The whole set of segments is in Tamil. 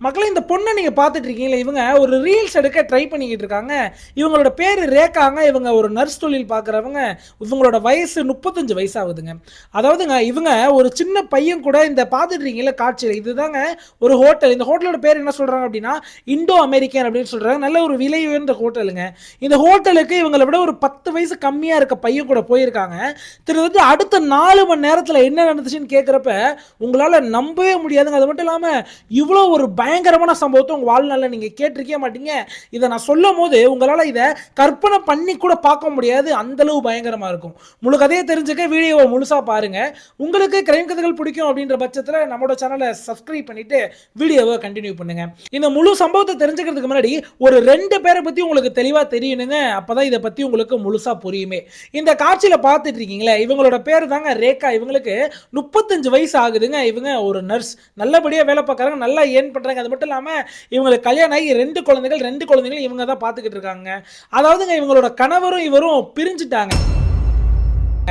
மக்களே இந்த பொண்ணை நீங்க பார்த்துட்டு இருக்கீங்களா? இவங்க ஒரு ரீல்ஸ் எடுக்க ட்ரை பண்ணிக்கிட்டு இருக்காங்க. இவங்களோட பேரு ரேகாங்க. இவங்க ஒரு நர்ஸ் தொழில் பார்க்குறவங்க. இவங்களோட வயசு 35 வயசு ஆகுதுங்க. அதாவதுங்க இவங்க ஒரு சின்ன பையன் கூட இந்த பார்த்துட்டு இருக்கீங்களா காட்சியில, இதுதாங்க ஒரு ஹோட்டல். இந்த ஹோட்டலோட பேர் என்ன சொல்றாங்க அப்படின்னா, இண்டோ அமெரிக்கன் அப்படின்னு சொல்றாங்க. நல்ல ஒரு விலை உயர்ந்த ஹோட்டலுங்க. இந்த ஹோட்டலுக்கு இவங்களை விட ஒரு 10 வயசு கம்மியா இருக்க பையன் கூட போயிருக்காங்க. கிட்டத்தட்ட அடுத்த 4 மணி நேரத்தில் என்ன நடந்துச்சுன்னு கேட்குறப்ப உங்களால் நம்பவே முடியாதுங்க. அது மட்டும் இல்லாமல் இவ்வளோ ஒரு பயங்கரமான சம்பவத்தை உங்கள் வாழ்நாளில் நீங்கள் கேட்டிருக்கே மாட்டீங்க. இதை நான் சொல்லும் போது உங்களால் இதை கற்பனை பண்ணி கூட பார்க்க முடியாது, அந்தளவு பயங்கரமாக இருக்கும். முழு கதையை தெரிஞ்சுக்க வீடியோவை முழுசாக பாருங்கள். உங்களுக்கு கிரைம் கதைகள் பிடிக்கும் அப்படின்ற பட்சத்தில் நம்மளோட சேனலை சப்ஸ்கிரைப் பண்ணிவிட்டு வீடியோவை கண்டினியூ பண்ணுங்கள். இந்த முழு சம்பவத்தை தெரிஞ்சுக்கிறதுக்கு முன்னாடி ஒரு 2 பேரை பற்றி உங்களுக்கு தெளிவாக தெரியணுங்க. அப்போ தான் இதை பற்றி உங்களுக்கு முழுசாக புரியுமே. இந்த காட்சியில் பார்த்துட்டு இருக்கீங்களே, இவங்களோட பேர் தாங்க ரேகா. இவங்களுக்கு 35 வயசு ஆகுதுங்க. இவங்க ஒரு நர்ஸ், நல்லபடியாக வேலை பார்க்குறாங்க, நல்லா ஏர்ன் பண்ணுறாங்க. அது மட்டும் இல்லாமல் இவங்களுக்கு கல்யாணம் ஆகி 2 குழந்தைகள் இவங்க தான் பார்த்துக்கிட்டு இருக்காங்க. அதாவதுங்க இவங்களோட கணவரும் இவரும் பிரிஞ்சுட்டாங்க.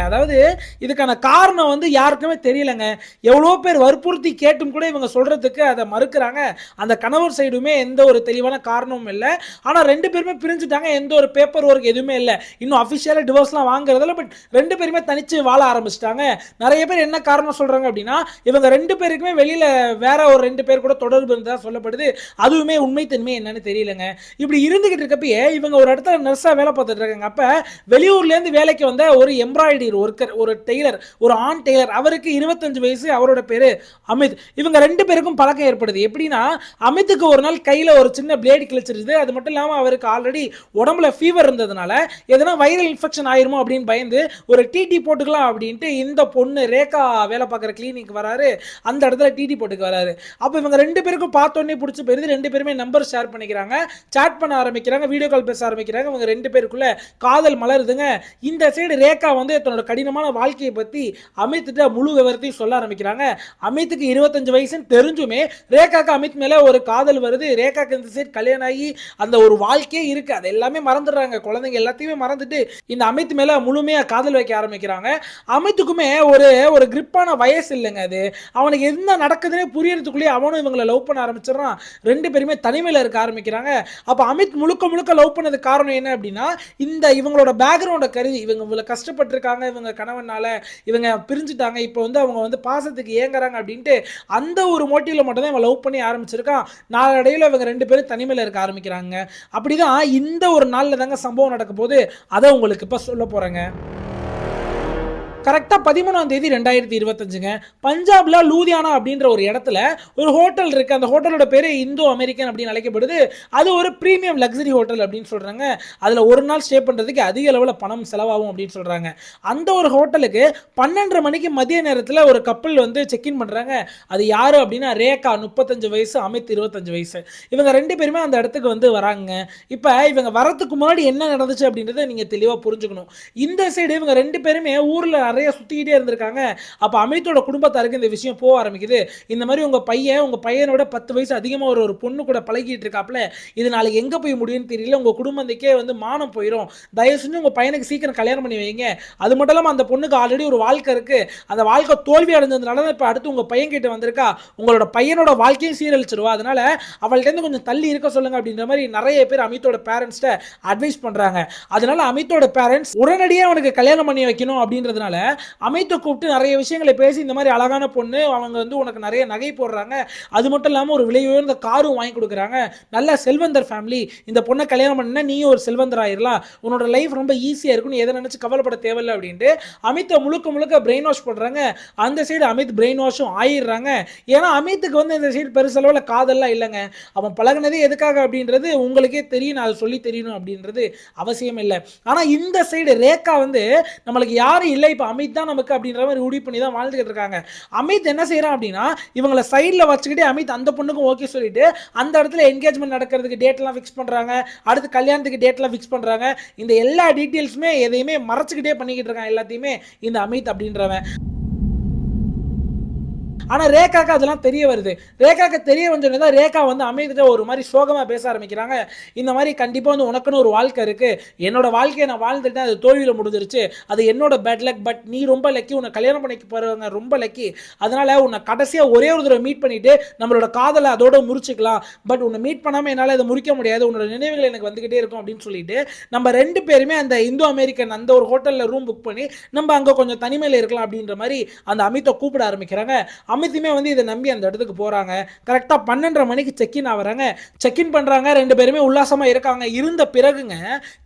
அதாவது இதுக்கான காரணம் வந்து யாருக்குமே தெரியலங்க. எவ்வளோ பேர் வற்புறுத்தி கேட்டும் கூட இவங்க சொல்றதுக்கு அதை மறுக்கிறாங்க. அந்த கணவர் சைடுமே எந்த ஒரு தெளிவான காரணமும் இல்லை. ஆனால் 2 பேருமே பிரிஞ்சுட்டாங்க. எந்த ஒரு பேப்பர் ஒர்க் எதுவுமே இல்லை. இன்னும் அஃபிஷியலாக டிவோர்ஸ்லாம் வாங்குறதில்ல. பட் 2 பேருமே தனிச்சு வாழ ஆரம்பிச்சிட்டாங்க. நிறைய பேர் என்ன காரணம் சொல்றாங்க அப்படின்னா, இவங்க 2 பேருக்குமே வெளியில வேற ஒரு 2 பேர் கூட தொடர்பு இருந்ததா சொல்லப்படுது. அதுவுமே உண்மைத்தன்மை என்னன்னு தெரியலங்க. இப்படி இருந்துகிட்டு இருக்கப்பயே இவங்க ஒரு இடத்துல நர்ஸா வேலை பார்த்துட்டு இருக்காங்க. அப்ப வெளியூர்ல இருந்து வேலைக்கு வந்த ஒரு எம்ப்ராய்டரி ஒர்க்கர், ஒரு டெய்லர், ஒரு ஆண் டெய்லர், அவருக்கு 25 வயசு, அவரோட பேரு அமித். இவங்க 2 பேருக்கும் பழக்கம் ஏற்படுது. எப்படின்னா, அமித்துக்கு ஒரு நாள் கையில ஒரு சின்ன பிளேடு கிழிச்சிருது. அது மட்டும் இல்லாமல் அவருக்கு ஆல்ரெடி உடம்புல ஃபீவர் இருந்ததுனால எதனா வைரல் இன்ஃபெக்ஷன் ஆயிருமோ அப்படின்னு பயந்து ஒரு டிடி போட்டுக்கலாம் அப்படின்ட்டு இந்த பொண்ணு ரேகா வேலை பார்க்குற கிளினிக் வராரு. அந்த இடத்துல டிடி போட்டுக்கு வராரு. அப்போ இவங்க 2 பேருக்கும் பார்த்தோன்னே பிடிச்சி போயிருது. 2 பேருமே நம்பர் ஷேர் பண்ணிக்கிறாங்க, சாட் பண்ண ஆரம்பிக்கிறாங்க, வீடியோ கால் பேச ஆரம்பிக்கிறாங்க. இவங்க 2 பேருக்குள்ள காதல் மலருதுங்க. இந்த சைடு ரேகா வந்து தன்னோட கடினமான வாழ்க்கையை பற்றி அமித்கிட்ட முழு விவரத்தையும் சொல்ல ஆரம்பிக்கிறாங்க. அமித்துக்கு 25 வயசுன்னு தெரிஞ்சுமே ரேகாக்கு அமித் மேலே ஒரு காதல் வருது. ரேகாக்கு இந்த சைடு கல்யாணம் ஆகி அந்த ஒரு வாழ்க்கையே இருக்குது, அது எல்லாமே மறந்துடுறாங்க. குழந்தைங்க எல்லாத்தையுமே மறந்துட்டு இந்த அமித் மேலே முழுமையாக காதல் வைக்க ஆரம்பிக்கிறாங்க. அமித்துக்குமே ஒரு ஒரு கிரிப்பான வயசு இல்லைங்க. அது அவனுக்கு என்ன நடக்குதுன்னே புரியறதுக்குள்ளேயே அவனும் இவங்களை லவ் பண்ண ஆரம்பிச்சிடறான். 2 பேருமே தனிமையில் இருக்க ஆரம்பிக்கிறாங்க. அப்போ அமித் முழுக்க முழுக்க லவ் பண்ணதுக்கு காரணம் என்ன அப்படின்னா, இந்த இவங்களோட பேக்ரவுண்டை கருதி இவங்க இவ்வளோ கஷ்டப்பட்டிருக்காங்க, இவங்க கணவனால இவங்க பிரிஞ்சுட்டாங்க, இப்போ வந்து அவங்க வந்து பாசத்துக்கு ஏங்குறாங்க அப்படின்ட்டு அந்த ஒரு மோட்டிவ்ல மட்டும் தான் இவன் லவ் பண்ணி ஆரம்பிச்சிருக்கான். நாளடைவில் இவங்க 2 பேரும் தனிமையில் இருக்க ஆரம்பிக்கிறாங்க. அப்படிதான் இந்த ஒரு நாளில் தாங்க சம்பவம் நடக்க போது. அதை உங்களுக்கு இப்போ சொல்ல போறேங்க. கரெக்டாக 13ஆம் தேதி 2025ங்க. பஞ்சாப்ல லூதியானா அப்படின்ற ஒரு இடத்துல ஒரு ஹோட்டல் இருக்கு. அந்த ஹோட்டலோட பேரு இந்தோ அமெரிக்கன் அப்படின்னு அழைக்கப்படுது. அது ஒரு பிரீமியம் லக்ஸரி ஹோட்டல் அப்படின்னு சொல்றாங்க. அதுல ஒரு நாள் ஸ்டே பண்றதுக்கு அதிக அளவில் பணம் செலவாகும் அப்படின்னு சொல்றாங்க. அந்த ஒரு ஹோட்டலுக்கு 12:30 மணிக்கு மதிய நேரத்தில் ஒரு கப்பல் வந்து செக்இன் பண்றாங்க. அது யாரு அப்படின்னா ரேகா 35 வயசு, அமித் 25 வயசு. இவங்க 2 பேருமே அந்த இடத்துக்கு வந்து வராங்க. இப்போ இவங்க வரதுக்கு முன்னாடி என்ன நடந்துச்சு அப்படின்றத நீங்க தெளிவாக புரிஞ்சுக்கணும். இந்த சைடு இவங்க 2 பேருமே ஊர்ல நிறைய சுத்திக்கிட்டே இருந்திருக்காங்க. அப்ப அமித்தோட குடும்பத்தாருக்கு இந்த விஷயம் போக ஆரம்பிக்குது. இந்த மாதிரி உங்க பையனோட 10 வயசு அதிகமா ஒரு பொண்ணு கூட பழகிட்டு இருக்காப்ல, இது நாளைக்கு எங்க போய் முடியும்னு தெரியல, உங்க குடும்பத்துக்கே வந்து மானம் போயிடும், தயவு செஞ்சு உங்க பையனுக்கு சீக்கிரம் கல்யாணம் பண்ணி வைங்க. அது மட்டும் இல்லாம அந்த பொண்ணுக்கு ஆல்ரெடி ஒரு வாழ்க்கை இருக்கு, அந்த வாழ்க்கை தோல்வி அடைஞ்சதுனால இப்ப அடுத்து உங்க பையன் கிட்ட வந்திருக்கா, உங்களோட பையனோட வாழ்க்கையும் சீரழிச்சிருவா, அதனால அவள்கிட்ட இருந்து கொஞ்சம் தள்ளி இருக்க சொல்லுங்க அப்படின்ற மாதிரி நிறைய பேர் அமித்தோட பேரண்ட்ஸ்ட அட்வைஸ் பண்றாங்க. அதனால அமித்தோட பேரண்ட்ஸ் உடனடியே அவனுக்கு கல்யாணம் பண்ணி வைக்கணும் அப்படின்றதுனால அமித்தை கூப்பிட்டு நிறைய விஷயங்களை பேசி, இந்த மாதிரி அழகான பொண்ணு, அவங்க வந்து உனக்கு நிறைய நகை போடுறாங்க, அது மட்டும் இல்லாமல் ஒரு விலை உயர்ந்த காரும் வாங்கி கொடுக்குறாங்க, நல்ல செல்வந்தர் ஃபேமிலி, இந்த பொண்ணை கல்யாணம் பண்ணா நீயும் ஒரு செல்வந்தர் ஆயிரலாம், உன்னோட லைஃப் ரொம்ப ஈஸியாக இருக்குன்னு எதை நினச்சி கவலைப்பட தேவையில்லை அப்படின்ட்டு அமித்தை முழுக்க பிரெயின் வாஷ் பண்ணுறாங்க. அந்த சைடு அமித் பிரெயின் வாஷும் ஆயிடுறாங்க. ஏன்னா அமித்துக்கு வந்து இந்த சைடு பெருசளவில் காதல்லாம் இல்லைங்க. அவன் பழகினதே எதுக்காக அப்படின்றது உங்களுக்கே தெரியும், நான் சொல்லி தெரியணும் அப்படின்றது அவசியம் இல்லை. ஆனால் இந்த சைடு ரேகா வந்து நம்மளுக்கு யாரும் இல்லை, இப்போ அமித் தான் நமக்கு அப்படின்ற மாதிரி முடிவு பண்ணி தான் வாழ்ந்துகிட்டு இருக்காங்க. அமித் என்ன செய்யறான் அப்படின்னா, இவங்களை சைடில் வச்சுக்கிட்டே அமித் அந்த பொண்ணுக்கும் ஓகே சொல்லிட்டு அந்த இடத்துல என்கேஜ்மெண்ட் நடக்கிறதுக்கு டேட்லாம் ஃபிக்ஸ் பண்றாங்க, அடுத்து கல்யாணத்துக்கு டேட்லாம் ஃபிக்ஸ் பண்றாங்க. இந்த எல்லா டீட்டெயில்ஸுமே எதையுமே மறைச்சிக்கிட்டே பண்ணிக்கிட்டு இருக்கான் எல்லாத்தையுமே இந்த அமித் அப்படின்றவன். ஆனா ரேகாக்கு அதெல்லாம் தெரிய வருது. ரேகாக்கு தெரிய வந்தோடனே தான் ரேகா வந்து அமித்கிட்ட ஒரு மாதிரி சோகமா பேச ஆரம்பிக்கிறாங்க. இந்த மாதிரி கண்டிப்பா வந்து உனக்குன்னு ஒரு வாழ்க்கை இருக்கு, என்னோட வாழ்க்கையை நான் வாழ்ந்துட்டேன், அது தோல்வியில முடிஞ்சிருச்சு, அது என்னோட பேட் லக், பட் நீ ரொம்ப லக்கி, உன்னை கல்யாணம் பண்ணிக்க போறவங்க ரொம்ப லக்கி, அதனால உன்னை கடைசியா ஒரே ஒரு தடவை மீட் பண்ணிட்டு நம்மளோட காதலை அதோட முறிச்சுக்கலாம், பட் உன்னை மீட் பண்ணாம என்னால இதை முறிக்க முடியாது, உன்னோட நினைவுகள் எனக்கு வந்துகிட்டே இருக்கும் அப்படின்னு சொல்லிட்டு நம்ம ரெண்டு பேருமே அந்த இந்தோ அமெரிக்கன் அந்த ஒரு ஹோட்டல்ல ரூம் புக் பண்ணி நம்ம அங்க கொஞ்சம் தனிமையில இருக்கலாம் அப்படின்ற மாதிரி அந்த அமித்தை கூப்பிட ஆரம்பிக்கிறாங்க. அமித்துமே வந்து இதை நம்பி அந்த இடத்துக்கு போறாங்க. கரெக்டா 12:30 மணிக்கு செக்இன் ஆகுறாங்க. செக்இன் பண்றாங்க, ரெண்டு பேருமே உல்லாசமா இருக்காங்க. இருந்த பிறகுங்க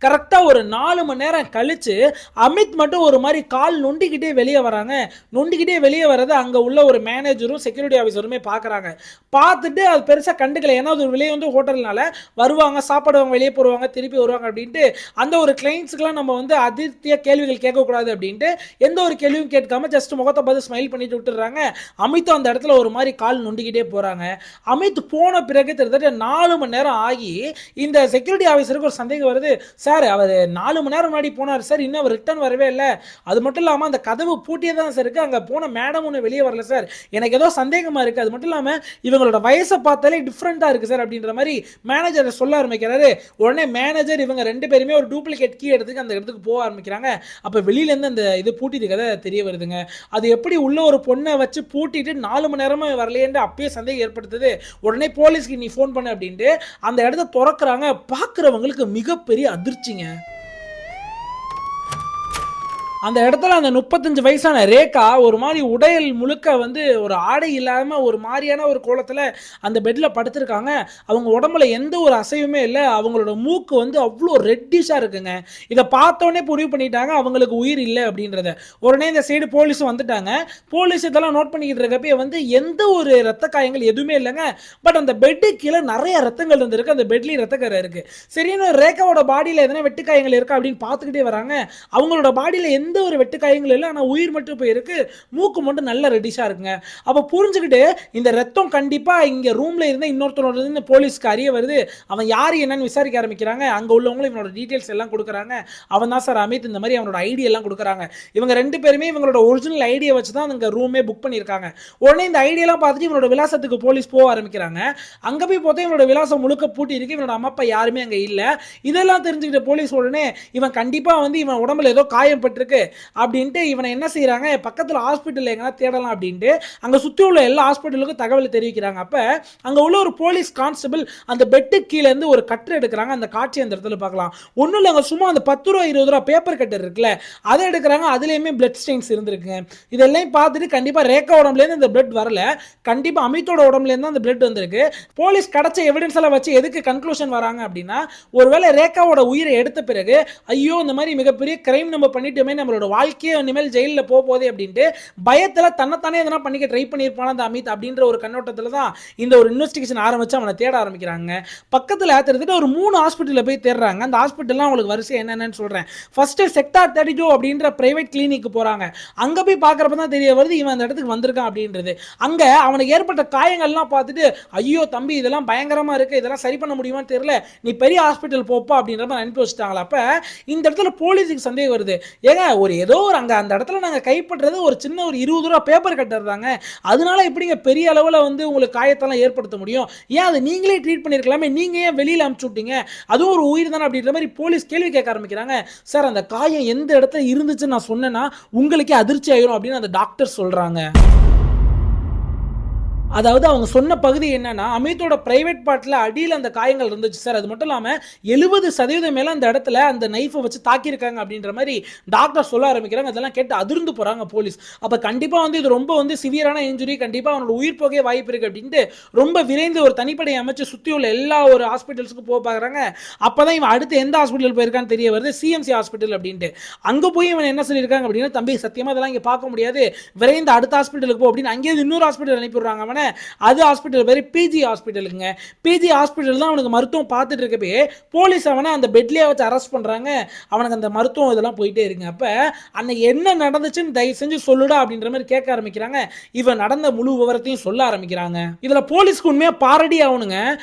கரெக்டா ஒரு 4 மணி நேரம் கழிச்சு அமித் மட்டும் ஒரு மாதிரி கால் நொண்டிக்கிட்டே வெளியே வராங்க. நொண்டிக்கிட்டே வெளியே வரது அங்க உள்ள ஒரு மேனேஜரும் செக்யூரிட்டி ஆஃபீஸருமே பாக்குறாங்க. பார்த்துட்டு அது பெருசா கண்டுக்கல, ஏன்னா அது வெளியே வந்து ஹோட்டல்னால வருவாங்க, சாப்பிடுவாங்க, வெளியே போடுவாங்க, திருப்பி வருவாங்க அப்படின்ட்டு அந்த ஒரு கிளைண்ட்ஸ்க்குலாம் நம்ம வந்து அதிர்த்திய கேள்விகள் கேட்கக்கூடாது அப்படின்ட்டு எந்த ஒரு கேள்வியும் கேட்காம ஜஸ்ட் முகத்தை பார்த்து ஸ்மைல் பண்ணிட்டு விட்டுறாங்க. அமித்தும் அந்த இடத்துல ஒரு மாதிரி கால் நொண்டிக்கிட்டே போறாங்க. அமித் போன பிறகு கிட்டத்தட்ட 4 மணி நேரம் ஆகி இந்த செக்யூரிட்டி ஆஃபீஸருக்கு ஒரு சந்தேகம் வருது. சார் அவர் 4 மணி நேரம் முன்னாடி போனார் சார், இன்னும் அவர் ரிட்டர்ன் வரவே இல்லை, அது மட்டும் இல்லாமல் அந்த கதவு பூட்டியே தான் சார் இருக்கு, அங்கே போன மேடம் ஒன்று வெளியே வரல சார், எனக்கு ஏதோ சந்தேகமாக இருக்குது, அது மட்டும் இல்லாமல் இவங்களோட வயசை பார்த்தாலே டிஃப்ரெண்ட்டாக இருக்குது சார் அப்படின்ற மாதிரி மேனேஜரை சொல்ல ஆரம்பிக்கிறாரு. உடனே மேனேஜர் இவங்க ரெண்டு பேருமே ஒரு டூப்ளிகேட் கீ எடுத்துக்கு அந்த இடத்துக்கு போக ஆரம்பிக்கிறாங்க. அப்போ வெளியிலேருந்து அந்த இது பூட்டிட்டு கதை தெரிய வருதுங்க. அது எப்படி உள்ள ஒரு பொண்ணை வச்சு பூட்டிட்டு 4 மணி நேரமா வரலையேன்னு அப்பயே சந்தேகம் ஏற்படுத்துது. உடனே போலீஸ்க்கு நீ ஃபோன் பண்ண அப்படின்ட்டு அந்த இடத்த திறக்கிறாங்க. பார்க்குறவங்களுக்கு மிகப்பெரிய அதிர்ச்சிங்க. அந்த இடத்துல அந்த 35 வயசான ரேகா ஒரு மாதிரி உடையல் முழுக்க வந்து ஒரு ஆடை இல்லாமல் ஒரு மாதிரியான ஒரு கோலத்தில் அந்த பெட்டில் படுத்திருக்காங்க. அவங்க உடம்புல எந்த ஒரு அசைவுமே இல்லை. அவங்களோட மூக்கு வந்து அவ்வளோ ரெட்டிஷாக இருக்குங்க. இதை பார்த்தோன்னே முடிவு பண்ணிட்டாங்க அவங்களுக்கு உயிர் இல்லை அப்படின்றத. உடனே இந்த சைடு போலீஸும் வந்துட்டாங்க. போலீஸ் இதெல்லாம் நோட் பண்ணிக்கிட்டு இருக்கப்பே வந்து எந்த ஒரு ரத்த காயங்கள் எதுவுமே இல்லைங்க. பட் அந்த பெட்டு கீழே நிறைய ரத்தங்கள் இருந்திருக்கு, அந்த பெட்லேயும் ரத்தக்கரை இருக்கு. சரின்னு ரேகாவோட பாடியில் எதனா வெட்டுக்காயங்கள் இருக்கா அப்படின்னு பார்த்துக்கிட்டே வராங்க. அவங்களோட பாடியில் எந்த ஒரு வெட்டுக்காயங்கள் இல்லை, ஆனால் உயிர் மட்டும் போய் இருக்கு, மூக்கு மட்டும் நல்ல ரெட்டிஷா இருக்குங்க. அப்போ புரிஞ்சுக்கிட்டு இந்த ரத்தம் கண்டிப்பா இங்க ரூம்ல இருந்த இன்னொருத்தரோட போலீஸ்க்கு அறிய வருது. அவன் யார் என்னன்னு விசாரிக்க ஆரம்பிக்கிறாங்க. அங்க உள்ளவங்களும் இவனோட டீடைல்ஸ் எல்லாம் கொடுக்குறாங்க. அவன் தான் சார் அமித், இந்த மாதிரி அவனோட ஐடி எல்லாம் கொடுக்குறாங்க. இவங்க ரெண்டு பேருமே இவங்களோட ஒரிஜினல் ஐடியை வச்சு தான் அந்த ரூமே புக் பண்ணியிருக்காங்க. உடனே இந்த ஐடியெல்லாம் பார்த்துட்டு இவனோட விலாசத்துக்கு போலீஸ் போக ஆரம்பிக்கிறாங்க. அங்க போய் பார்த்தா இவனோட விலாசம் முழுக்க பூட்டி இருக்கு, இவனோட அம்மா அப்பா யாருமே அங்க இல்ல. இதெல்லாம் தெரிஞ்சுக்கிட்ட போலீஸ் உடனே இவன் கண்டிப்பா வந்து இவன் உடம்புல ஏதோ காயம் பட்டிருக்கு அப்படின்ட்டு இவனை என்ன செய்யறாங்க, பக்கத்தில் ஹாஸ்பிட்டல் எங்கன்னா தேடலாம் அப்படின்ட்டு அங்கே சுற்றி உள்ள எல்லா ஹாஸ்பிட்டலுக்கும் தகவல் தெரிவிக்கிறாங்க. அப்போ அங்கே உள்ள ஒரு போலீஸ் கான்ஸ்டபிள் அந்த பெட்டு கீழே இருந்து ஒரு கட்டு எடுக்கிறாங்க. அந்த காட்சி அந்த இடத்துல பார்க்கலாம். ஒன்றும் இல்லைங்க, சும்மா அந்த 10 ரூபா 20 ரூபா பேப்பர் கட்டர் இருக்குல்ல, அதை எடுக்கிறாங்க. அதுலேயுமே பிளட் ஸ்டெயின்ஸ் இருந்திருக்குங்க. இதெல்லாம் பார்த்துட்டு கண்டிப்பாக ரேகா உடம்புலேருந்து இந்த பிளட் வரல, கண்டிப்பாக அமித்தோட உடம்புலேருந்து அந்த பிளட் வந்திருக்கு. போலீஸ் கிடைச்ச எவிடன்ஸ் எல்லாம் வச்சு எதுக்கு கன்க்ளூஷன் வராங்க அப்படின்னா, ஒருவேளை ரேகாவோட உயிரை எடுத்த பிறகு ஐயோ இந்த மாதிரி மிகப்பெரிய கிரைம் நம்ம பண்ணிட்டோமே, நம்மளோட வாழ்க்கையே இனிமேல் ஜெயிலில் போகுது அப்படின்ட்டு பயத்தில் தன்னைத்தானே எதனா பண்ணிக்க ட்ரை பண்ணியிருப்பான அந்த அமித் அப்படின்ற ஒரு கண்ணோட்டத்தில் தான் இந்த ஒரு இன்வெஸ்டிகேஷன் ஆரம்பிச்சு அவனை தேட ஆரம்பிக்கிறாங்க. பக்கத்தில் கிட்டத்தட்ட ஒரு 3 ஹாஸ்பிட்டலில் போய் தேடுறாங்க. அந்த ஹாஸ்பிட்டல்லாம் அவங்களுக்கு வரிசை என்னென்னு சொல்கிறேன். ஃபர்ஸ்ட் செக்டார் 32 அப்படின்ற பிரைவேட் கிளினிக்கு போகிறாங்க. அங்கே போய் பார்க்குறப்ப தான் தெரிய வருது இவன் அந்த இடத்துக்கு வந்திருக்கான் அப்படின்றது. அங்கே அவனுக்கு ஏற்பட்ட காயங்கள்லாம் பார்த்துட்டு ஐயோ தம்பி இதெல்லாம் பயங்கரமாக இருக்குது, இதெல்லாம் சரி பண்ண முடியுமான்னு தெரியல, நீ பெரிய ஹாஸ்பிட்டல் போப்பா அப்படின்ற மாதிரி அனுப்பி வச்சுட்டாங்களா. அப்போ இந்த இடத்துல போலீஸுக்கு சந்தேகம் வருது. ஏங்க ஒரு ஏதோ ஒரு அங்கே அந்த இடத்துல நாங்கள் கைப்பற்றது ஒரு சின்ன ஒரு 20 ரூபா பேப்பர் கட்டுறதாங்க, அதனால எப்படிங்க பெரிய அளவில் வந்து உங்களுக்கு காயத்தெல்லாம் ஏற்படுத்த முடியும், ஏன் அதை நீங்களே ட்ரீட் பண்ணியிருக்கலாமே, நீங்கள் ஏன் வெளியில் அனுப்பிச்சு விட்டீங்க, அதுவும் ஒரு உயிர் தானே அப்படின்ற மாதிரி போலீஸ் கேள்வி கேட்க ஆரம்பிக்கிறாங்க. சார் அந்த காயம் எந்த இடத்துல இருந்துச்சுன்னு நான் சொன்னேன்னா உங்களுக்கே அதிர்ச்சி ஆயிரும் அப்படின்னு அந்த டாக்டர் சொல்கிறாங்க. அதாவது அவங்க சொன்ன பகுதி என்னன்னா, அமித்தோட பிரைவேட் பார்ட்டில் அடியில் அந்த காயங்கள் இருந்துச்சு சார், அது மட்டும் இல்லாமல் 70% மேலே அந்த இடத்துல அந்த நைஃபை வச்சு தாக்கியிருக்காங்க அப்படின்ற மாதிரி டாக்டர் சொல்ல ஆரம்பிக்கிறாங்க. அதெல்லாம் கேட்டு அதிர்ந்து போகிறாங்க போலீஸ். அப்போ கண்டிப்பாக வந்து இது ரொம்ப வந்து சிவியரான இன்ஜுரி, கண்டிப்பாக அவனோட உயிர் போகவே வாய்ப்பு இருக்குது அப்படின்ட்டு ரொம்ப விரைந்து ஒரு தனிப்படை அமைச்சு சுற்றி உள்ள எல்லா ஒரு ஹாஸ்பிட்டல்ஸுக்கும் போக பார்க்குறாங்க. அப்போ தான் இவன் அடுத்து எந்த ஹாஸ்பிட்டல் போயிருக்கான்னு தெரிய வருது, சிஎம்சி ஹாஸ்பிட்டல் அப்படின்ட்டு. அங்கே போய் இவன் என்ன சொல்லியிருக்காங்க அப்படின்னா, தம்பி சத்தியமாக அதெல்லாம் இங்கே பார்க்க முடியாது, விரைந்து அடுத்த ஹாஸ்பிட்டலுக்கு போ அப்படின்னு அங்கேயே இன்னொரு ஹாஸ்பிட்டல் அனுப்பிடுறாங்க. சொல்றாங்க. அது ஹாஸ்பிட்டல் பேரு பிஜி ஹாஸ்பிட்டலுங்க. பிஜி ஹாஸ்பிட்டல் தான் அவனுக்கு மருத்துவம் பார்த்துட்டு இருக்கப்பே போலீஸ் அவனை அந்த பெட்லயே வச்சு அரெஸ்ட் பண்றாங்க. அவனுக்கு அந்த மருத்துவம் இதெல்லாம் போயிட்டே இருக்குங்க. அப்ப அன்னைக்கு என்ன நடந்துச்சுன்னு தயவு செஞ்சு சொல்லுடா அப்படின்ற மாதிரி கேட்க ஆரம்பிக்கிறாங்க. இவன் நடந்த முழு விவரத்தையும் சொல்ல ஆரம்பிக்கிறாங்க. இதுல போலீஸ்க்கு உண்மையா பாரடி ஆகணுங்க.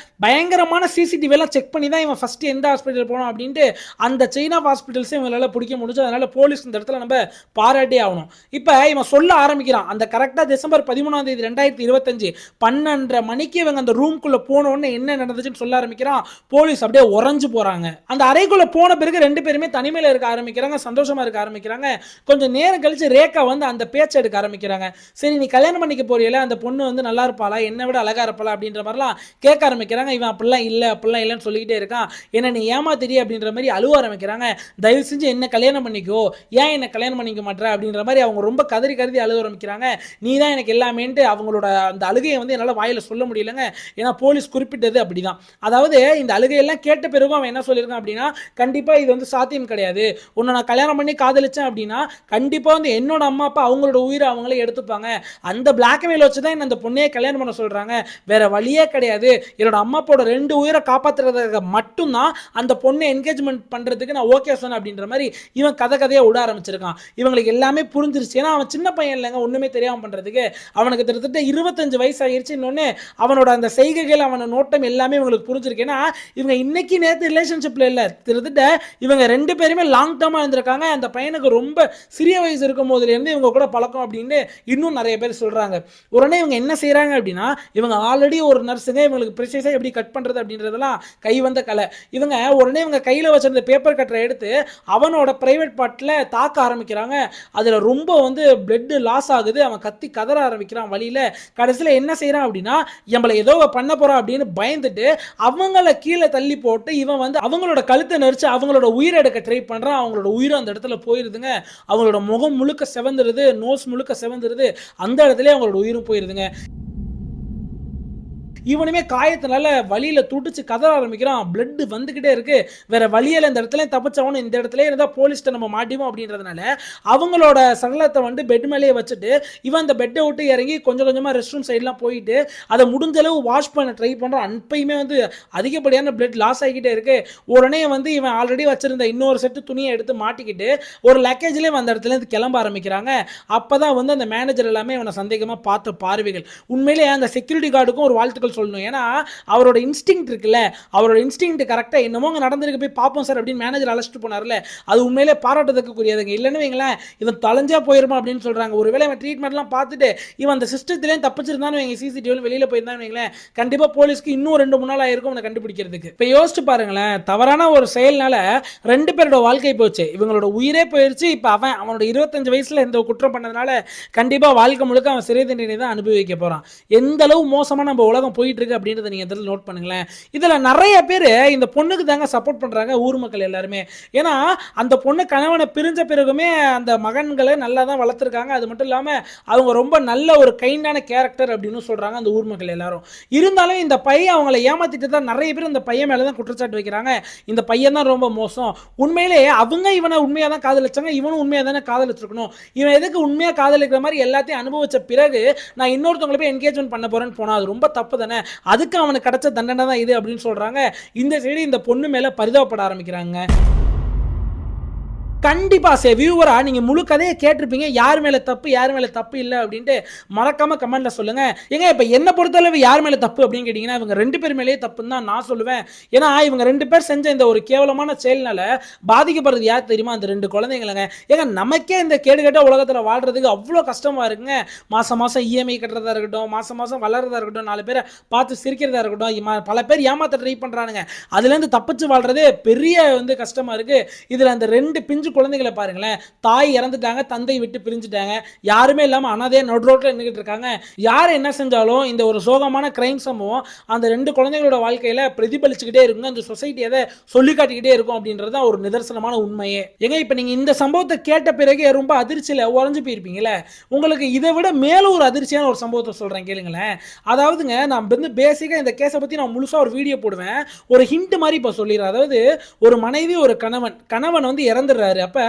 பயங்கரமான சிசிடிவி எல்லாம் செக் பண்ணி தான் இவன் ஃபர்ஸ்ட் எந்த ஹாஸ்பிட்டல் போனோம் அப்படின்ட்டு அந்த செயின் ஆஃப் ஹாஸ்பிட்டல்ஸ் இவங்களால பிடிக்க முடிஞ்சு. அதனால போலீஸ் இந்த இடத்துல நம்ம பாராட்டி ஆகணும். இப்ப இவன் சொல்ல ஆரம்பிக்கிறான். அந்த கரெக்டா டிசம்பர் 13 2025 12:30 மணிக்கு இவங்க அந்த ரூம்குள்ள போனோன்னு என்ன நடந்துச்சுன்னு சொல்ல ஆரம்பிக்கிறான். போலீஸ் அப்படியே உறைஞ்சு போறாங்க. அந்த அறைக்குள்ள போன பிறகு ரெண்டு பேருமே தனிமையில இருக்க ஆரம்பிக்கிறாங்க, சந்தோஷமா இருக்க ஆரம்பிக்கிறாங்க. கொஞ்சம் நேரம் கழிச்சு ரேகா வந்து அந்த பேச்சை எடுக்க ஆரம்பிக்கிறாங்க. சரி நீ கல்யாணம் பண்ணிக்க போறீல, அந்த பொண்ணு வந்து நல்லா இருப்பாளா, என்னை விட அழகா இருப்பாளா அப்படின்ற மாதிரிலாம் கேட்க ஆரம்பிக்கிறாங்க. இவன் அப்படிலாம் இல்லைன்னு சொல்லிக்கிட்டே இருக்கான். என்ன நீ ஏமாத்திரி அப்படின்ற மாதிரி அழுவ ஆரம்பிக்கிறாங்க. தயவு செஞ்சு என்ன கல்யாணம் பண்ணிக்கோ, ஏன் என்ன கல்யாணம் பண்ணிக்க மாட்டேற அப்படின்ற மாதிரி அவங்க ரொம்ப கதறி அழுவ ஆரம்பிக்கிறாங்க. நீ தான் எனக்கு எல்லாமேன்ட்டு அவங்களோட அந்த அழுகையை வந்து என்னால் வாயில சொல்ல முடியலங்க. ஏன்னா போலீஸ் குறிப்பிட்டது அப்படிதான். அதாவது இந்த அழுகையெல்லாம் கேட்ட பிறகு அவன் என்ன சொல்லியிருக்கான் அப்படின்னா, கண்டிப்பா இது வந்து சாத்தியம் கிடையாது. உன்னை நான் கல்யாணம் பண்ணி காதலிச்சேன் அப்படின்னா கண்டிப்பா வந்து என்னோட அம்மா அப்பா அவங்களோட உயிரை அவங்களே எடுத்துப்பாங்க. அந்த பிளாக்மெயில் வச்சு தான் அந்த பொண்ணையே கல்யாணம் பண்ண சொல்றாங்க. வேற வழியே கிடையாது. என்னோட அம்மா அப்பாவோட 2 உயிரை காப்பாற்றுறதுக்கு மட்டும்தான் அந்த பொண்ணை என்கேஜ்மெண்ட் பண்றதுக்கு நான் ஓகே சொன்னேன் அப்படின்ற மாதிரி இவன் கதையா விட ஆரம்பிச்சிருக்கான். இவங்களுக்கு எல்லாமே புரிஞ்சிருச்சு. ஏன்னா அவன் சின்ன பையன் இல்லைங்க, ஒண்ணுமே தெரியாம பண்றதுக்கு. அவனுக்கு கிட்டத்தட்ட 25 வயசு ஆகிருச்சு. இன்னொன்னு அவனோட அந்த செய்கைகள், அவனோட நோட்டம் எல்லாமே இவங்களுக்கு புரிஞ்சிருக்கு. ஏன்னா இவங்க இன்னைக்கு நேற்று ரிலேஷன்ஷிப்ல இல்ல, கிட்டத்தட்ட இவங்க 2 பேருமே லாங் டேர்மா இருந்திருக்காங்க. அந்த பையனுக்கு ரொம்ப சிறிய வயசு இருக்கும் போதுல இருந்து இவங்க கூட பழக்கம் அப்படின்னு இன்னும் நிறைய பேர் சொல்றாங்க. உடனே இவங்க என்ன செய்யறாங்க அப்படின்னா, இவங்க ஆல்ரெடி ஒரு நர்ஸுங்க, இவங்களுக்கு ப்ரிசைஸா எப்படி கட் பண்றது அப்படின்றதெல்லாம் கை வந்த கலை. இவங்க உடனே இவங்க கையில வச்சிருந்த பேப்பர் கட்டரை எடுத்து அவனோட பிரைவேட் பார்ட்ல தாக்க ஆரம்பிக்கிறாங்க. அதுல ரொம்ப வந்து பிளட் லாஸ் ஆகுது. அவன் கத்தி கதற ஆரம்பிக்கிறான் வழியில. கடைசியில என்ன செய்யறான் அப்படின்னா, இவங்களை ஏதோ பண்ண போறான் அப்படின்னு பயந்துட்டு அவங்கள கீழே தள்ளி போட்டு இவன் வந்து அவங்களோட கழுத்தை நெரிச்சு அவங்களோட உயிரை எடுக்க ட்ரை பண்றான். அவங்களோட உயிரை அந்த இடத்துல போயிருதுங்க. அவங்களோட முகம் முழுக்க செவந்துருது, நோஸ் முழுக்க செவந்துருது. அந்த இடத்துல அவங்களோட உயிரும் போயிருதுங்க. இவனுமே காயத்தினால வழியில துடிச்சு கதற ஆரம்பிக்கிறான். பிளட் வந்துகிட்டே இருக்கு. வேற வழியில இந்த இடத்துல தப்பிச்சவனும் இந்த இடத்துல இருந்தா போலீஸ்ட்ட நம்ம மாட்டிவோம் அப்படின்றதுனால அவங்களோட சடலத்தை வந்து பெட் மேலேயே வச்சுட்டு இவன் அந்த பெட்டை விட்டு இறங்கி கொஞ்சம் கொஞ்சமா ரெஸ்ட் ரூம் சைட்லாம் போயிட்டு அதை முடிஞ்ச அளவு வாஷ் பண்ண ட்ரை பண்றான். அப்பயுமே வந்து அதிகப்படியான பிளட் லாஸ் ஆகிக்கிட்டே இருக்கு. உடனே வந்து இவன் ஆல்ரெடி வச்சிருந்த இன்னொரு செட்டு துணியை எடுத்து மாட்டிக்கிட்டு ஒரு லக்கேஜ்லேயே அந்த இடத்துல இருந்து கிளம்ப ஆரம்பிக்கிறாங்க. அப்பதான் வந்து அந்த மேனேஜர் எல்லாமே இவனை சந்தேகமா பார்த்த பார்வைகள். உண்மையிலேயே அந்த செக்யூரிட்டி கார்டுக்கும் ஒரு வாழ்த்துக்கள் சொல்லணும். ஏன்னா அவரோட இன்ஸ்டிங் இருக்குல்ல, அவரோட இன்ஸ்டிங் கரெக்டா என்னமோ நடந்திருக்கு, போய் பார்ப்போம் சார் அப்படின்னு மேனேஜர் அழைச்சிட்டு போனார்ல, அது உண்மையிலே பாராட்டத்துக்குரியதுங்க. இல்லைன்னு வைங்களேன், இவன் தொலைஞ்சா போயிருமா அப்படின்னு சொல்றாங்க. ஒருவேளை இவன் ட்ரீட்மெண்ட்லாம் பார்த்துட்டு இவன் அந்த சிஸ்டத்திலே தப்பிச்சிருந்தான்னு வைங்க, சிசிடிவி வெளியில போயிருந்தான்னு வைங்களேன், கண்டிப்பா போலீஸ்க்கு இன்னும் 2-3 நாள் ஆயிருக்கும் அவனை கண்டுபிடிக்கிறதுக்கு. இப்போ யோசிச்சு பாருங்களேன், தவறான ஒரு செயல்னால 2 பேரோட வாழ்க்கை போச்சு, இவங்களோட உயிரே போயிருச்சு. இப்போ அவனோட 25 வயசுல இந்த குற்றம் பண்ணதுனால கண்டிப்பா வாழ்க்கை முழுக்க அவன் சிறை தண்டனை தான் அனுபவிக்க போறான். எந்த அளவு மோசமா நம்ம உலகம் போயிட்டு இருக்கு அப்படின்றத நீங்க இதில் நோட் பண்ணுங்களேன். இதுல நிறைய பேர் இந்த பொண்ணுக்கு தாங்க சப்போர்ட் பண்றாங்க, ஊர் மக்கள் எல்லாருமே. ஏன்னா அந்த பொண்ணு கணவனை பிரிஞ்ச பிறகுமே அந்த மகன்களை நல்லா தான் வளர்த்துருக்காங்க. அது மட்டும் இல்லாம அவங்க ரொம்ப நல்ல ஒரு கைண்டான கேரக்டர் அப்படின்னு சொல்றாங்க அந்த ஊர் மக்கள் எல்லாரும். இருந்தாலும் இந்த பையன் அவங்களை ஏமாத்திட்டு தான் நிறைய பேர் இந்த பையன் மேல தான் குற்றச்சாட்டு வைக்கிறாங்க. இந்த பையன் தான் ரொம்ப மோசம். உண்மையிலே அவங்க இவனை உண்மையா தான் காதலிச்சாங்க, இவனும் உண்மையா தானே காதலிச்சிருக்கணும். இவன் எதுக்கு உண்மையா காதலிக்கிற மாதிரி எல்லாத்தையும் அனுபவிச்ச பிறகு நான் இன்னொருத்தவங்களை போய் என்கேஜ்மெண்ட் பண்ண போறேன்னு போனா அது ரொம்ப தப்பு தானே. அதுக்கு அவனுக்கு கிடைச்ச தண்டனை தான் இது அப்படின்னு சொல்றாங்க. இந்த சைடு இந்த பொண்ணு மேல பரிதாபப்பட ஆரம்பிக்கிறாங்க. கண்டிப்பா வியூவரா நீங்க முழு கதையை கேட்டிருப்பீங்க. யார் மேல தப்பு யார் மேல தப்பு இல்லை அப்படின்ட்டு மறக்காம கமெண்ட்ல சொல்லுங்க. ஏங்க இப்ப என்ன பொறுத்தளவு யார் மேல தப்பு அப்படின்னு கேட்டீங்கன்னா இவங்க 2 பேர் மேலேயே தப்புன்னு தான் நான் சொல்லுவேன். ஏன்னா இவங்க 2 பேர் செஞ்ச இந்த ஒரு கேவலமான செயல்னால பாதிக்கப்படுறது யார் தெரியுமா? அந்த 2 குழந்தைங்களுங்க. ஏங்க நமக்கே இந்த கேடுகட்ட உலகத்துல வாழ்றதுக்கு அவ்வளோ கஷ்டமா இருக்குங்க. மாசம் மாசம் இஎம்ஐ கட்டுறதா இருக்கட்டும், மாசம் மாசம் வளர்றதா இருக்கட்டும், 4 பேரை பார்த்து சிரிக்கிறதா இருக்கட்டும், பல பேர் ஏமாத்த ட்ரை பண்றானுங்க. அதுல இருந்து தப்பிச்சு வாழ்றதே பெரிய வந்து கஷ்டமா இருக்கு. இதுல அந்த 2 பிஞ்சு குழந்தைகளை பாருங்களேன், தாய் இறந்துட்டாங்க, தந்தை விட்டு பிரிஞ்சுட்டாங்க, யாருமே இல்லாம அனாதையா நடு ரோட்ல நின்னுகிட்டு இருக்காங்க. யார் என்ன செஞ்சாலும் இந்த ஒரு சோகமான கிரைம் சம்பவம் அந்த 2 குழந்தைகளோட வாழ்க்கையில பிரதிபலிச்சுக்கிட்டே இருக்குங்க. அந்த சொசைட்டி அதை சொல்லி காட்டிக்கிட்டே இருக்கும் அப்படின்றது ஒரு நிதர்சனமான உண்மையே. ஏங்க இப்ப நீங்க இந்த சம்பவத்தை கேட்ட பிறகு ரொம்ப அதிர்ச்சியில உறைஞ்சு போயிருப்பீங்களே, உங்களுக்கு இதை விட மேலும் ஒரு அதிர்ச்சியான ஒரு சம்பவத்தை சொல்றேன் கேளுங்களேன். அதாவதுங்க நான் வந்து பேசிக்கா இந்த கேஸை பத்தி நான் முழுசா ஒரு வீடியோ போடுவேன். ஒரு ஹிண்ட் மாதிரி இப்ப சொல்லிடுறேன். அதாவது ஒரு மனைவி ஒரு கணவன் வந்து இறந்துடுறாரு. அப்ப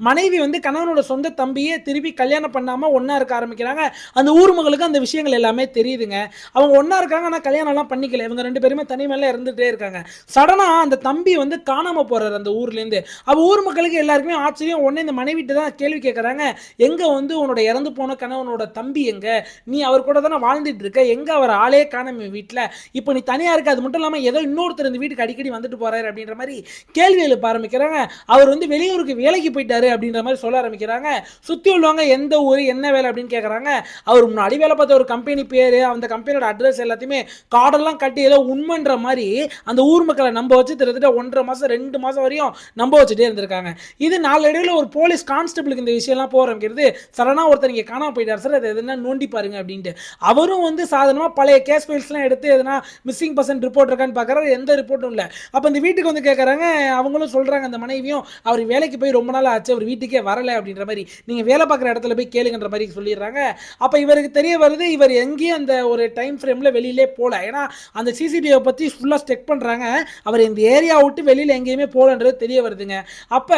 மனைவி வந்து கணவனோட சொந்த தம்பியே திருப்பி கல்யாணம் பண்ணாம ஒண்ணா இருக்க ஆரம்பிக்கிறாங்க. அந்த ஊர் மக்களுக்கு அந்த விஷயங்கள் எல்லாமே தெரியுதுங்க. அவங்க ஒண்ணா இருக்காங்க, ஆனா கல்யாணம் எல்லாம் பண்ணிக்கல. இவங்க 2 பேருமே தனிமையில இருந்துட்டே இருக்காங்க. சடனா அந்த தம்பி வந்து காணாம போறாரு அந்த ஊர்ல இருந்து. அப்ப ஊர் மக்களுக்கு எல்லாருக்குமே ஆச்சரியம். உடனே இந்த மனைவிட்ட தான் கேள்வி கேட்கறாங்க. எங்க வந்து உன்னோட இறந்து போன கணவனோட தம்பி எங்க? நீ அவர் கூட தானே வாழ்ந்துட்டு இருக்க. எங்க அவர் ஆளே காணோமே வீட்ல. இப்போ நீ தனியா இருக்க. அது மட்டும் இல்லாம ஏதோ இன்னொருத்தர் இந்த வீட்டுக்கு அடிக்கடி வந்துட்டு போறாரு அப்படின்ற மாதிரி கேள்வி எழுப்ப ஆரம்பிக்கிறாங்க. அவர் வந்து வெளியூருக்கு வேலைக்கு போயிட்டாரு அப்படின்ற மாதிரி சொல்ல ஆரம்பிக்கிறாங்க. சுத்தி உள்ளவங்க எந்த ஊர் என்ன வேலை அப்படின்னு கேட்கறாங்க. அவர் முன்னாடி வேலை பார்த்த ஒரு கம்பெனி பேரு, அந்த கம்பெனியோட அட்ரஸ் எல்லாத்தையுமே கார்டெல்லாம் கட்டி ஏதோ உண்மைன்ற மாதிரி அந்த ஊர் மக்களை நம்ப வச்சு கிட்டத்தட்ட 1.5 மாசம் 2 மாசம் வரையும் நம்ப வச்சுட்டே இருந்திருக்காங்க. இது நாளடைவில் ஒரு போலீஸ் கான்ஸ்டபிளுக்கு இந்த விஷயம்லாம் போக ஆரம்பிக்கிறது. சடனா ஒருத்தர் இங்கே காணாம போயிட்டார் சார், அது எதுனா நோண்டி பாருங்க அப்படின்ட்டு. அவரும் வந்து சாதாரணமாக பழைய கேஸ் ஃபைல்ஸ்லாம் எடுத்து எதனா மிஸ்ஸிங் பர்சன் ரிப்போர்ட் இருக்கான்னு பார்க்குறாரு. எந்த ரிப்போர்ட்டும் இல்லை. அப்போ இந்த வீட்டுக்கு வந்து கேட்குறாங்க. அவங்களும் சொல்கிறாங்க, அந்த மனைவியும் அவர் வேலைக்கு போய் ரொம்ப நாள் ஆச்சு, அவர் வீட்டுக்கே வரலை அப்படின்ற மாதிரி, நீங்கள் வேலை பார்க்குற இடத்துல போய் கேளுங்கன்ற மாதிரி சொல்லிடுறாங்க. அப்போ இவருக்கு தெரிய வருது, இவர் எங்கேயும் அந்த ஒரு டைம் ஃப்ரேமில் வெளியிலே போகல. ஏன்னா அந்த சிசிடிவியை பற்றி ஃபுல்லாக செக் பண்ணுறாங்க. அவர் இந்த ஏரியா விட்டு வெளியில் எங்கேயுமே போகலன்றது தெரிய வருதுங்க. அப்போ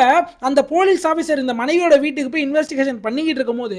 அந்த போலீஸ் ஆஃபீஸர் இந்த மனைவியோட வீட்டுக்கு போய் இன்வெஸ்டிகேஷன் பண்ணிக்கிட்டு இருக்கும்போது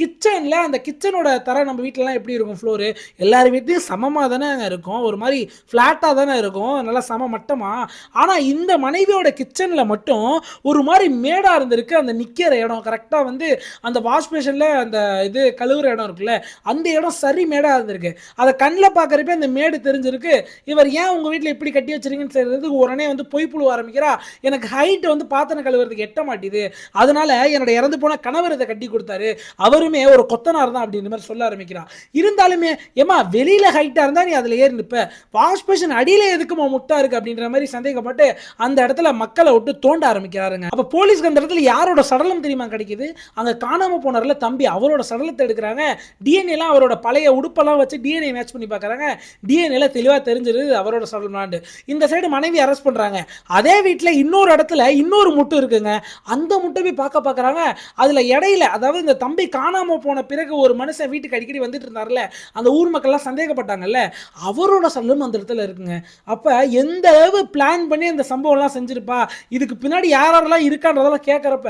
கிச்சனில் அந்த கிச்சனோட தர நம்ம வீட்டிலலாம் எப்படி இருக்கும் ஃப்ளோரு, எல்லார் வீட்லையும் சமமாக தானே இருக்கும், ஒரு மாதிரி ஃப்ளாட்டாக தானே இருக்கும், நல்லா சம மட்டமாக. ஆனால் இந்த மனைவியோட கிச்சனில் மட்டும் ஒரு மாதிரி மேடாக இருந்திருக்கு. அந்த நிற்கிற இடம் கரெக்டாக வந்து அந்த வாஷ் பேஷனில் அந்த இது கழுவுற இடம் இருக்குல்ல, அந்த இடம் சரி மேடாக இருந்திருக்கு. அதை கண்ணில் பார்க்குறப்ப அந்த மேடு தெரிஞ்சிருக்கு. இவர் ஏன் உங்கள் வீட்டில் இப்படி கட்டி வச்சிருக்கீங்கன்னு சொல்றதுக்கு உடனே வந்து பொய் புழுவ ஆரம்பிக்கிறா. எனக்கு ஹைட் வந்து பாத்திரம் கழுவுறதுக்கு எட்ட மாட்டேது, அதனால என்னோட இறந்து போன கணவர் இதை கட்டி கொடுத்தாரு, அவருமே ஒரு கொத்தனார் தான் அப்படின்ற மாதிரி சொல்ல ஆரம்பிக்கிறான். இருந்தாலுமே ஏமா வெளியில ஹைட்டா இருந்தா நீ அதுல ஏறி நிற்ப, வாஷ் பேஷன் அடியில எதுக்குமா முட்டா இருக்கு அப்படின்ற மாதிரி சந்தேகப்பட்டு அந்த இடத்துல மக்களை விட்டு தோண்ட ஆரம்பிக்கிறாருங்க. அப்ப போலீஸ்க்கு அந்த இடத்துல யாரோட சடலம் தெரியுமா கிடைக்குது? அங்க காணாம போனார்ல தம்பி, அவரோட சடலத்தை எடுக்கிறாங்க. டிஎன்ஏ எல்லாம் அவரோட பழைய உடுப்பெல்லாம் வச்சு டிஎன்ஏ மேட்ச் பண்ணி பார்க்கறாங்க. டிஎன்ஏல தெளிவா தெரிஞ்சிருது அவரோட சடலம். இந்த சைடு மனைவி அரெஸ்ட் பண்றாங்க. அதே வீட்டுல இன்னொரு இடத்துல இன்னொரு முட்டு இருக்குங்க. அந்த முட்டை போய் பார்க்கறாங்க. அதுல இடையில, அதாவது இந்த தம்பி காணாம போன பிறகு ஒரு மனுஷன் வீட்டுக்கு அடிக்கடி வந்துட்டு இருந்தார்ல, அந்த ஊர் மக்கள் எல்லாம் சந்தேகப்பட்டாங்கல்ல, அவரோட சடலம் அந்த இடத்துல இருக்குங்க. அப்ப எந்த அளவு பிளான் பண்ணி அந்த சம்பவம் எல்லாம் செஞ்சிருப்பா, இதுக்கு பின்னாடி யாரெல்லாம் இருக்கான்றதெல்லாம் கேட்கறப்ப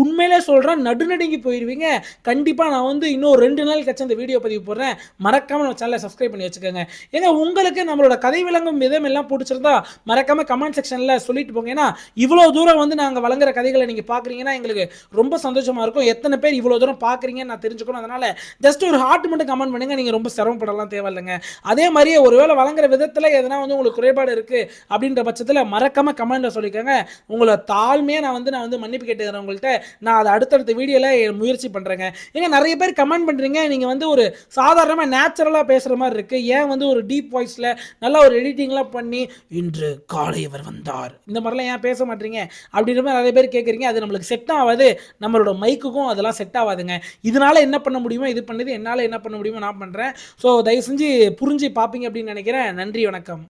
உண்மையிலே சொல்றேன், நடுநடுங்கி போயிருவீங்க. கண்டிப்பா நான் வந்து இன்னும் 2 நாள் கழிச்சு அந்த வீடியோ பதிவு போடுறேன். மறக்காம நம்ம சேனலை சப்ஸ்கிரைப் பண்ணி வச்சுக்கோங்க. ஏங்க உங்களுக்கு நம்மளோட கதை விளங்கும் விதம் எல்லாம் பிடிச்சிருந்தா மறக்காம கமெண்ட் செக்ஷன்ல சொல்லிட்டு போங்க. ஏன்னா இவ்வளவு தூரம் வந்து நாங்க வழங்குற கதைகளை நீங்க பாக்குறீங்கன்னா எங்களுக்கு ரொம்ப சந்தோஷமா இருக்கும். எத்தனை பேர் இவ்வளவு தூரம் பாக்குறீங்கன்னு நான் தெரிஞ்சுக்கணும். அதனால ஜஸ்ட் ஒரு ஹார்ட் மட்டும் கமெண்ட் பண்ணுங்க. நீங்க ரொம்ப சிரமப்படலாம் தேவையில்லைங்க. அதே மாதிரியே ஒருவேளை வழங்குற விதத்துல எதனா வந்து உங்களுக்கு குறைபாடு இருக்கு அப்படின்ற பட்சத்துல மறக்காம கமெண்ட்ல சொல்லிக்கோங்க. உங்களை தாழ்மையா நான் வந்து மன்னிப்பு கேட்டுக்கிறேன் உங்கள்கிட்ட. நான் அதை அடுத்தடுத்த வீடியோல முயற்சி பண்றேங்க. ஏங்க நிறைய பேர் கமெண்ட் பண்றீங்க, நீங்க வந்து ஒரு சாதாரணமா நேச்சுரலா பேசுற மாதிரி இருக்கு, ஏன் வந்து ஒரு டீப் வாய்ஸ்ல நல்ல ஒரு எடிட்டிங்லாம் பண்ணி இன்று காலை அவர் வந்தார் இந்த மாதிரிலாம் ஏன் பேச மாட்டீங்க அப்படின்ற மாதிரி நிறைய பேர் கேட்குறீங்க. அது நம்மளுக்கு செட் ஆகாது, நம்மளோட மைக்குக்கும் அதெல்லாம் செட் ஆகாதுங்க. இதனால என்ன பண்ண முடியுமோ இது பண்ணுது, என்னால் என்ன பண்ண முடியுமோ நான் பண்ணுறேன். ஸோ தயவு செஞ்சு புரிஞ்சு பார்ப்பீங்க அப்படின்னு நினைக்கிறேன். நன்றி, வணக்கம்.